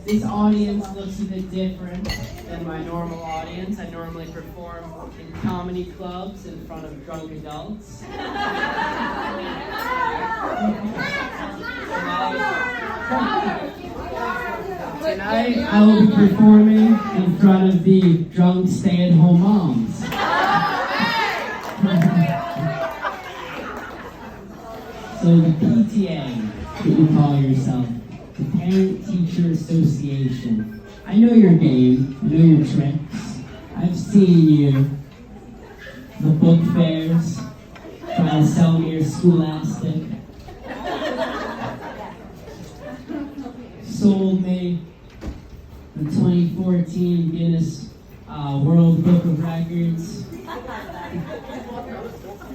This audience looks a bit different than my normal audience. I normally perform in comedy clubs in front of drunk adults. Tonight, I will be performing in front of the drunk stay-at-home moms. So the PTA, that you call yourself, the Parent Teacher Association. I know your game, I know your tricks. I've seen you, the book fairs, trying to sell me your Scholastic. Sold me the 2014 Guinness World Book of Records.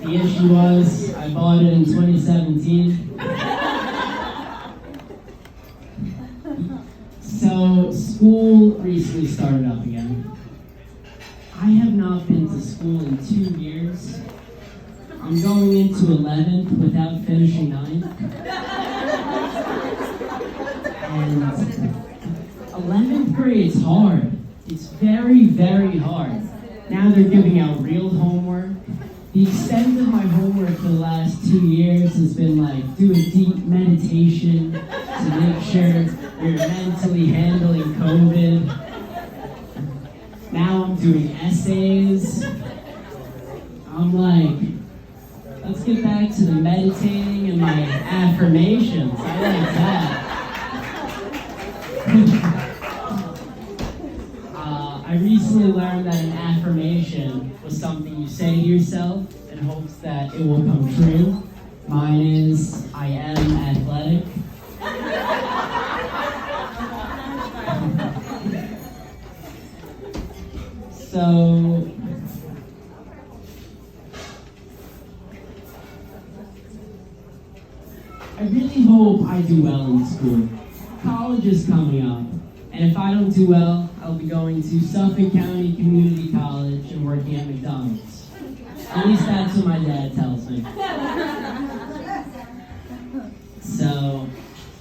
The issue was, I bought it in 2017. So, school recently started up again. I have not been to school in 2 years. I'm going into 11th without finishing 9th. And 11th grade's hard. It's very, very hard. Now they're giving out real homework. The extent of my homework for the last 2 years has been like, do a deep meditation to make sure you're mentally handling COVID. Now I'm doing essays. I'm like, let's get back to the meditating and my affirmations. I like that. I recently learned that an affirmation was something you say to yourself in hopes that it will come true. Mine is, I am athletic. So, I really hope I do well in school. College is coming up, and if I don't do well, I'll be going to Suffolk County Community College and working at McDonald's. At least that's what my dad tells me. So,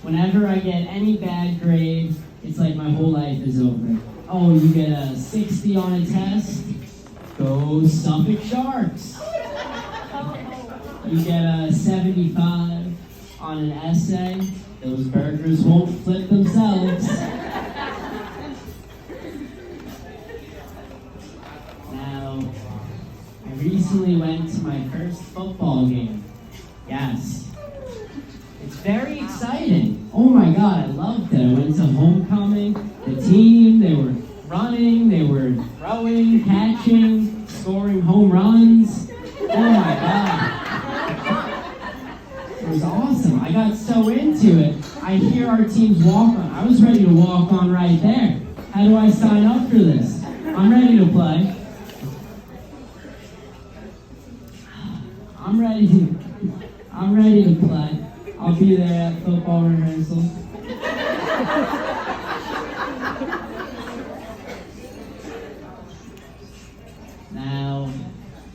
whenever I get any bad grade, it's like my whole life is over. Oh, you get a 60 on a test? Go Suffolk Sharks. You get a 75 on an essay? Those burgers won't flip themselves. Now, I recently went to my first football game. Yes. It's very exciting. Oh my God, I loved it. I went to homecoming, the team, they were running, they were throwing, catching, scoring home runs. Oh my God. It was awesome. I got so into it. I hear our teams walk on. I was ready to walk on right there. How do I sign up for this? I'm ready to play. I'm ready to play. I'll be there at football rehearsal. Now,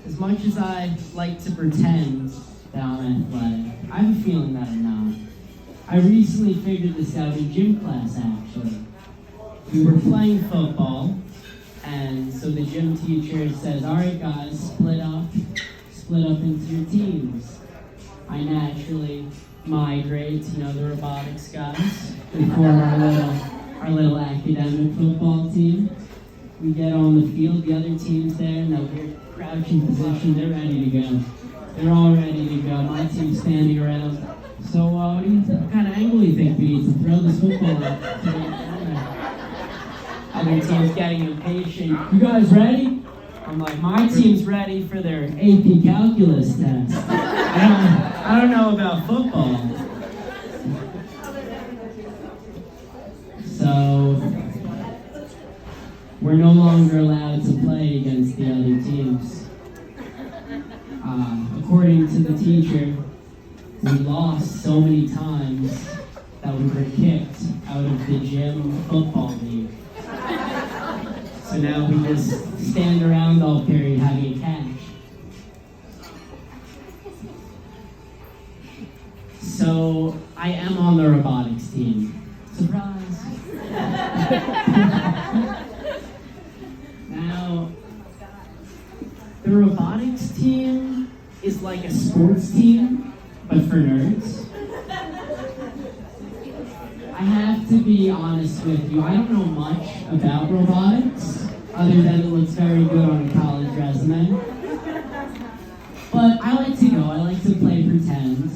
as much as I like to pretend that I'm athletic, I have a feeling that I'm not. I recently figured this out in gym class, actually. We were playing football, and so the gym teacher says, all right, guys, split up into your teams. I naturally migrate to, the robotics guys. We form our little academic football team. We get on the field, the other team's there, and they're crouching position, they're ready to go. They're all ready to go. My team's standing around. So, what kind of angle do you think we need to throw this football up? Other team's getting impatient. You guys ready? I'm like, my team's ready for their AP calculus test. I don't know about football. So, we're no longer allowed to play against the other teams. According to the teacher, we lost so many times that we were kicked out of the gym football league. So now we just stand around all period having a catch. So I am on the robotics team. Surprise! Now, the robotics team is like a sports team, but for nerds. I have to be honest with you, I don't know much about robotics, other than it looks very good on a college resume. But I like to go, I like to play pretend.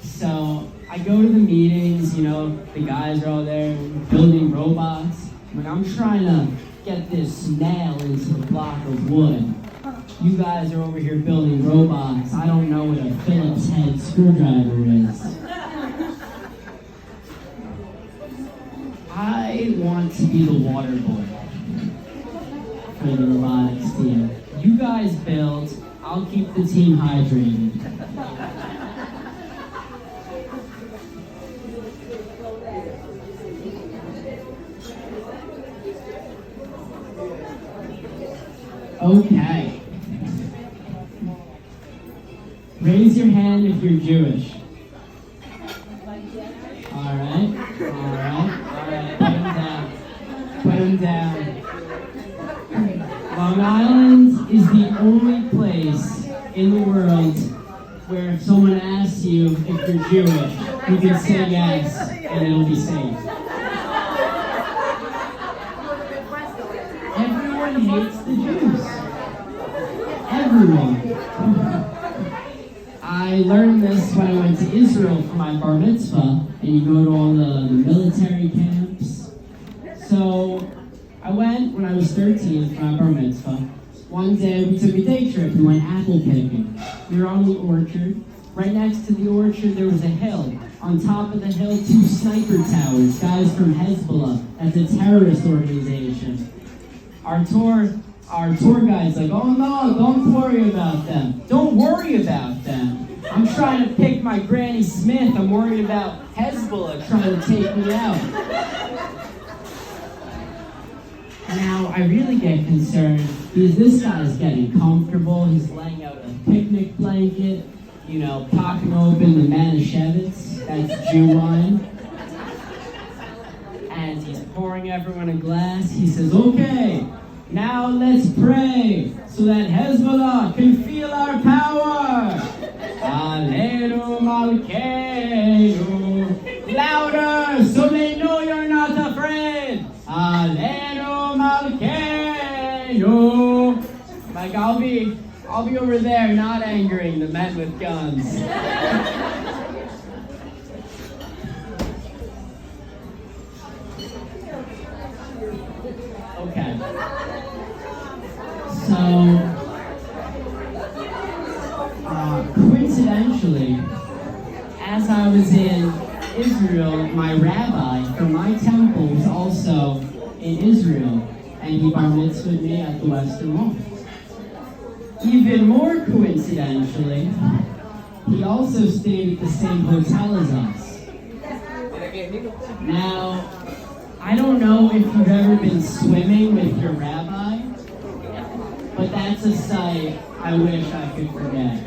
So I go to the meetings, you know, the guys are all there building robots. I'm trying to get this nail into the block of wood. You guys are over here building robots. I don't know what a Phillips head screwdriver is. I want to be the water boy for the robotics team. You guys build, I'll keep the team hydrated. Okay. Raise your hand if you're Jewish. All right. Put them down. Long Island is the only place in the world where if someone asks you if you're Jewish, you can say yes, and it'll be safe. Everyone hates the Jews. Everyone. I learned this when I went to Israel for my bar mitzvah, and you go to all the military camps. So I went when I was 13 for my bar mitzvah. One day we took a day trip. We went apple picking. We were on the orchard. Right next to the orchard there was a hill. On top of the hill, 2 sniper towers, guys from Hezbollah. That's a terrorist organization. Our tour guide's like, oh no, don't worry about them. Don't worry about them. I'm trying to pick my Granny Smith. I'm worried about Hezbollah trying to take me out. Now, I really get concerned because this guy's getting comfortable. He's laying out a picnic blanket, you know, popping open the Manischewitz, that's Jew wine. And he's pouring everyone a glass. He says, okay, now let's pray so that Hezbollah can feel our power. Aleinu Malkeinu. Louder so they know you're not afraid. Aleinu Malkeinu. Like I'll be over there not angering the men with guns. Okay. So, coincidentally, as I was in Israel, my rabbi from my temple was also in Israel, and he bar mitzvahed me at the Western Wall. Even more coincidentally, he also stayed at the same hotel as us. Now, I don't know if you've ever been swimming with your rabbi, but that's a sight I wish I could forget.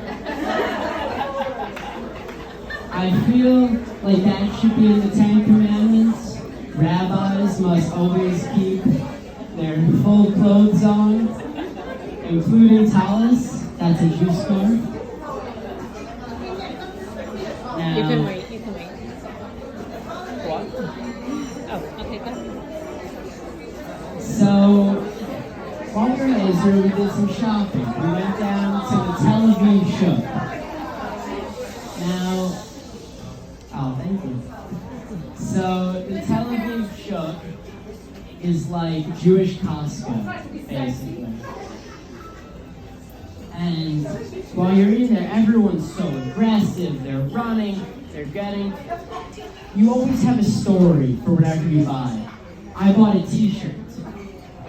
I feel like that should be in the 10 Commandments. Rabbis must always keep their full clothes on, including talis, that's a Jew scarf. Now, you can wait. What? Oh, okay, go. So, while we were in Israel, we did some shopping. We went down to the Tel Aviv Shuk. Now, oh, thank you. So, the Tel Aviv Shuk is like Jewish Costco, basically. And while you're in there, everyone's so aggressive. They're running, they're getting. You always have a story for whatever you buy. I bought a t-shirt.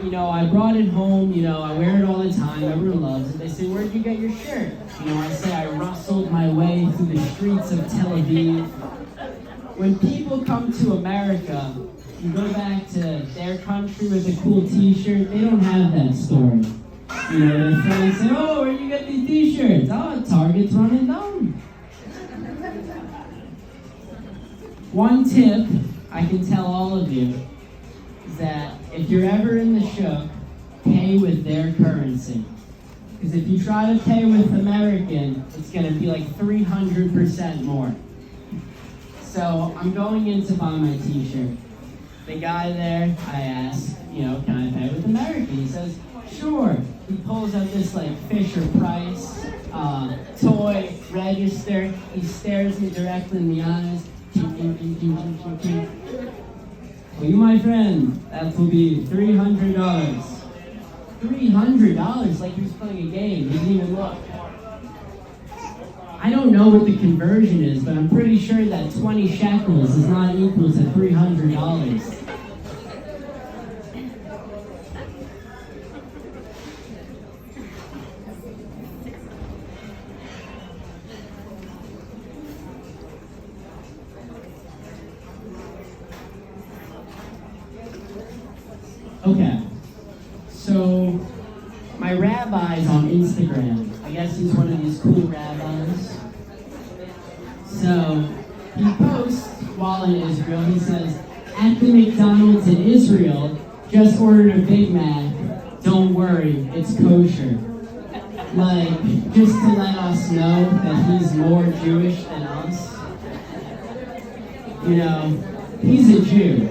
You know, I brought it home, you know, I wear it all the time, everyone loves it. They say, where'd you get your shirt? You know, I say I rustled my way through the streets of Tel Aviv. When people come to America, you go back to their country with a cool t-shirt, they don't have that story. You know, their friends say, oh, where'd you get these t-shirts? Oh, Target's running down. One tip I can tell all of you, is that if you're ever in the shook, pay with their currency. Because if you try to pay with American, it's going to be like 300% more. So I'm going in to buy my t-shirt. The guy there, I asked, can I pay with American? He says, sure. He pulls out this like Fisher Price toy register. He stares me directly in the eyes. Well, you, my friend, that will be $300. $300, like he was playing a game. He didn't even look. I don't know what the conversion is, but I'm pretty sure that 20 shekels is not equal to $300. Okay, so my rabbi's on Instagram. I guess he's one of these cool rabbis. So he posts while in Israel, he says, at the McDonald's in Israel, just ordered a Big Mac. Don't worry, it's kosher. Like, just to let us know that he's more Jewish than us. He's a Jew.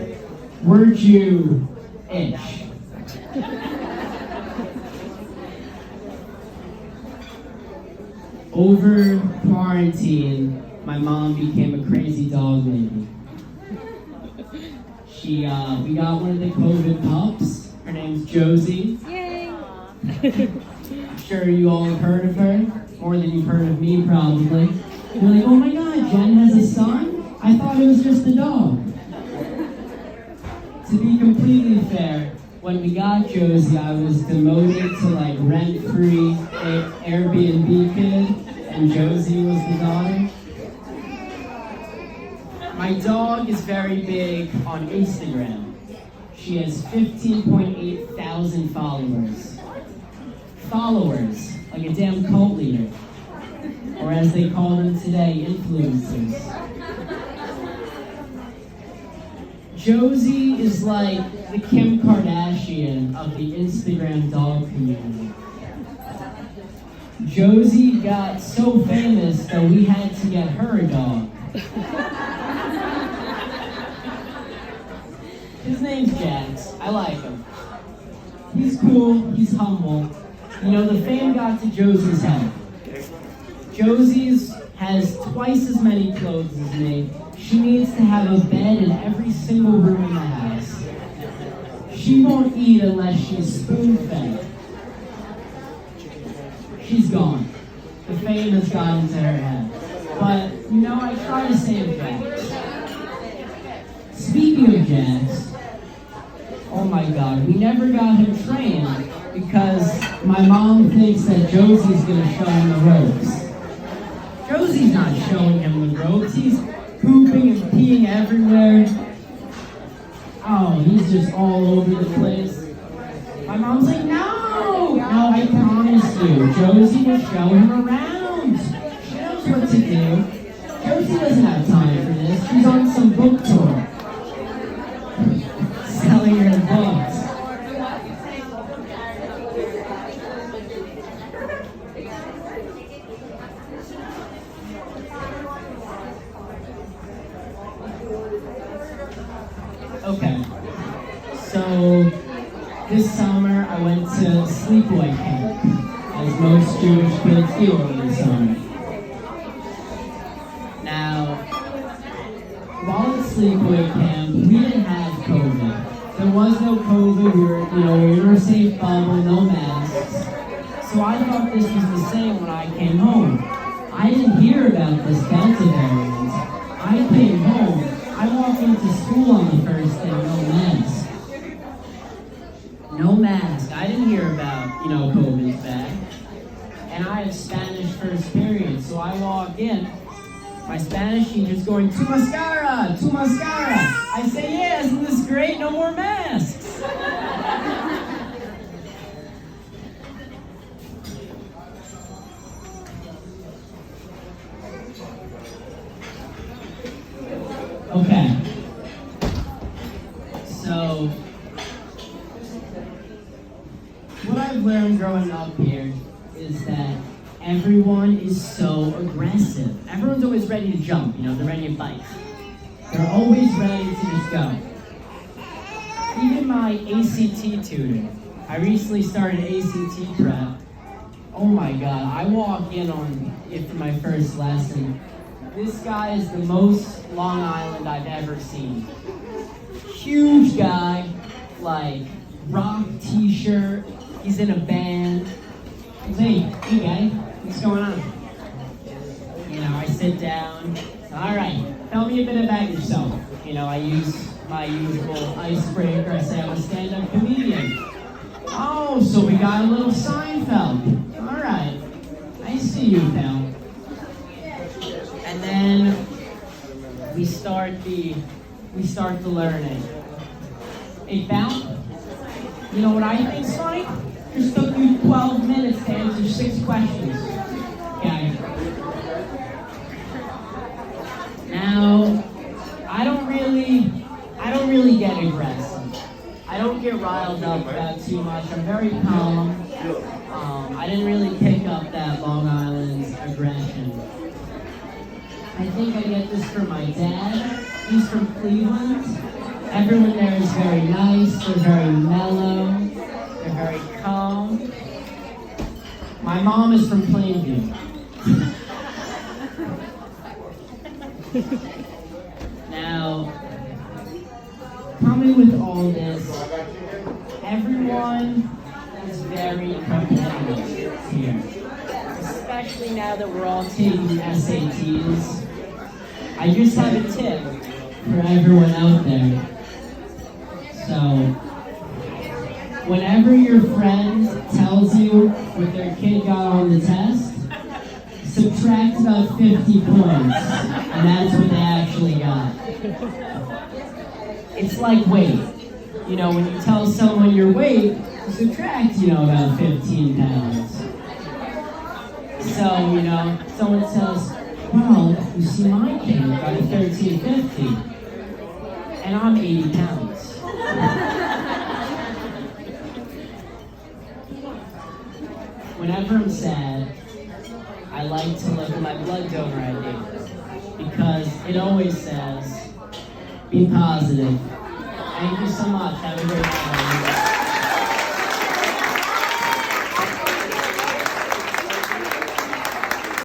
We're Jew-ish. Over quarantine, my mom became a crazy dog lady. We got one of the COVID pups. Her name's Josie. Yay! I'm sure you all have heard of her, more than you've heard of me probably. You're like, oh my God, Jen has a son? I thought it was just a dog. To be completely fair, when we got Josie, I was demoted to like rent-free Airbnb kid, and Josie was the daughter. My dog is very big on Instagram. She has 15.8 thousand followers. Followers, like a damn cult leader. Or as they call them today, influencers. Josie is like the Kim Kardashian of the Instagram dog community. Josie got so famous that we had to get her a dog. His name's Jax. I like him. He's cool, he's humble. The fame got to Josie's head. Josie's has twice as many clothes as me. She needs to have a bed in every single room in the house. She won't eat unless she's spoon-fed. She's gone. The fame has gotten to her head. But, I try to save Jax. Speaking of Jax, oh my God, we never got him trained because my mom thinks that Josie's gonna show him the ropes. Josie's not showing him the ropes. He's pooping and peeing everywhere. Oh, he's just all over the place. My mom's like, no, I promise you, Josie will show him around. She knows what to do. Josie doesn't have time for this. She's on some book tour. Selling her books. Okay, so this summer I went to sleepaway camp, as most Jewish kids do over the summer. Now, while at sleepaway camp, we didn't have COVID. There was no COVID, we were in a safe bubble, no masks. So I thought this was the same when I came home. I didn't hear about this Delta variant. I came home. I walked into school on the first day, no mask. No mask. I didn't hear about, COVID's back. And I had Spanish first period, so I walk in. My Spanish teacher's going, tu mascara, tu mascara. I say, yeah, isn't this great? No more masks. Okay. So, I've learned growing up here is that everyone is so aggressive. Everyone's always ready to jump, they're ready to fight. They're always ready to just go. Even my ACT tutor, I recently started ACT prep. Oh my God, I walk in on it for my first lesson. This guy is the most Long Island I've ever seen. Huge guy, like rock t-shirt, he's in a band. Hey guy, what's going on? I sit down, all right, tell me a bit about yourself. I use my usual icebreaker. I say I'm a stand-up comedian. Oh, so we got a little Seinfeld. All right, I see you, pal. And then we start the learning. Hey, pal, you know what I think's funny? Just took you 12 minutes to answer 6 questions. Okay. Now, I don't really get aggressive. I don't get riled up about too much. I'm very calm. I didn't really pick up that Long Island aggression. I think I get this from my dad. He's from Cleveland. Everyone there is very nice. They're very mellow. They're very calm. My mom is from Plainview. Now, coming with all this, everyone is very competitive here. Especially now that we're all taking SATs. I just have a tip for everyone out there. So, whenever your friend tells you what their kid got on the test, subtract about 50 points, and that's what they actually got. It's like weight. When you tell someone your weight, you subtract, about 15 pounds. So, someone says, well, you see my kid got a 1350, and I'm 80 pounds. Whenever I'm sad, I like to look at my blood donor ID because it always says, be positive. Thank you so much. Have a great night.